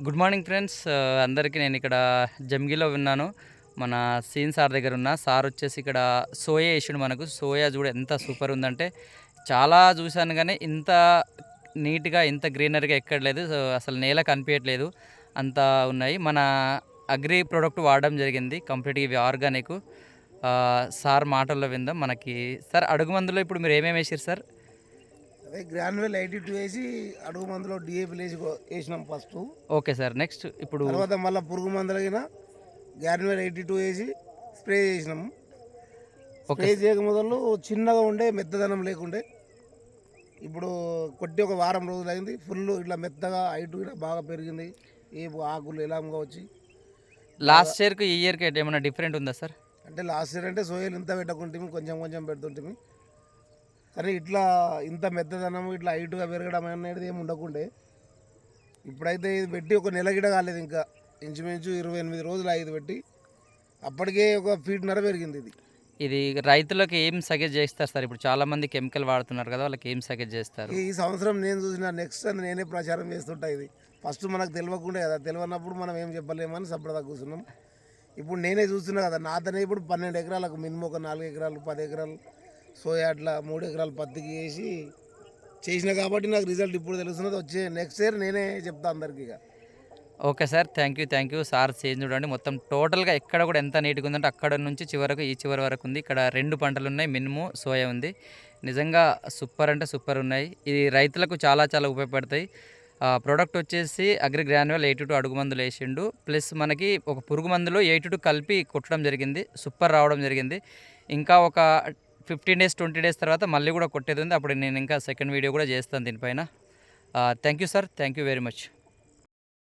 Good morning friends. అందరికీ నేను ఇక్కడ జమ్గిలో ఉన్నాను. మన సీన్ సార్ దగ్గర ఉన్న సార్ వచ్చేసి ఇక్కడ సోయా వేసిండు మనకు. సోయా చూడ ఎంత సూపర్ ఉందంటే చాలా చూశాను కానీ ఇంత నీట్గా ఇంత గ్రీనరీగా ఎక్కడ లేదు. అసలు నేల కనిపించట్లేదు అంత ఉన్నాయి. మన అగ్రి ప్రోడక్ట్ వాడడం జరిగింది కంప్లీట్గా. ఇవి ఆర్గానిక్. సార్ మాటల్లో విందాం. మనకి సార్ అడుగు మందులో ఇప్పుడు మీరు ఏమేమి వేసారు సార్? అదే గ్రాన్యువల్ 82 వేసి అడుగు మందులో డిఏపి వేసినాం ఫస్ట్. Okay sir. నెక్స్ట్ ఇప్పుడు తర్వాత మళ్ళీ పురుగు మందులగిన గ్రాన్యువల్ 82 వేసి స్ప్రే చేసినాము. స్ప్రే చేయక మొదలు చిన్నగా ఉండే మెత్తదనం లేకుండే. ఇప్పుడు కొట్టి ఒక వారం రోజులు అయింది. ఫుల్ ఇట్లా మెత్తగా హైట్ కూడా బాగా పెరిగింది. ఏ ఆకులు ఎలాగా వచ్చి లాస్ట్ ఇయర్కి ఈ ఇయర్కి ఏమైనా డిఫరెంట్ ఉందా సార్? అంటే లాస్ట్ ఇయర్ అంటే సోయలు ఇంత పెట్టకుంటే కొంచెం కొంచెం పెడుతుంటే, కానీ ఇట్లా ఇంత మెత్తదనం ఇట్లా హైట్గా పెరగడం అనేది ఏమి ఉండకుండే. ఇప్పుడైతే ఇది పెట్టి ఒక నెల గిడ కాలేదు, ఇంకా ఇంచుమించు 28 రోజులు అయ్యేది పెట్టి. అప్పటికే ఒక ఫీట్‌న్నర పెరిగింది ఇది. ఇది రైతులకు ఏం సజెస్ట్ చేస్తారు సార్? ఇప్పుడు చాలామంది కెమికల్ వాడుతున్నారు కదా, వాళ్ళకి ఏం సజెస్ట్ చేస్తారు? ఈ సంవత్సరం నేను చూసిన నెక్స్ట్ అని నేనే ప్రచారం చేస్తుంటా. ఇది ఫస్ట్ మనకు తెలియకుండే కదా, తెలియనప్పుడు మనం ఏం చెప్పలేమని సపరేట్గా కూర్చున్నాం. ఇప్పుడు నేనే చూస్తున్నా కదా, నాతోనే ఇప్పుడు 12 ఎకరాలకు మినిమం ఒక 4 ఎకరాలు 10 ఎకరాలు సోయా అట్లా 3 ఎకరాలు పత్తికి వేసి చేసిన కాబట్టి నాకు రిజల్ట్ ఇప్పుడు తెలుస్తున్నది. వచ్చే నెక్స్ట్ ఇయర్ నేనే చెప్తా అందరికీ. Okay sir, thank you sir. Change చూడండి మొత్తం టోటల్గా ఎక్కడ కూడా ఎంత నీట్గా ఉందంటే అక్కడ నుంచి చివరకు ఈ చివరి వరకు ఉంది. ఇక్కడ 2 పంటలు ఉన్నాయి, మినుము సోయా ఉంది. నిజంగా సూపర్ అంటే సూపర్ ఉన్నాయి. ఇది రైతులకు చాలా చాలా ఉపయోగపడతాయి. ప్రోడక్ట్ వచ్చేసి అగ్రి గ్రాన్యువల్ 82 అడుగు మందులు వేసిండు. ప్లస్ మనకి ఒక పురుగు మందులో 82 కలిపి కొట్టడం జరిగింది. సూపర్ రావడం జరిగింది. ఇంకా ఒక 15 డేస్ 20 డేస్ తర్వాత మళ్ళీ కూడా కొట్టేది ఉంది. అప్పుడు నేను ఇంకా సెకండ్ వీడియో కూడా చేస్తాను దీనిపైన. Thank you sir, thank you very much.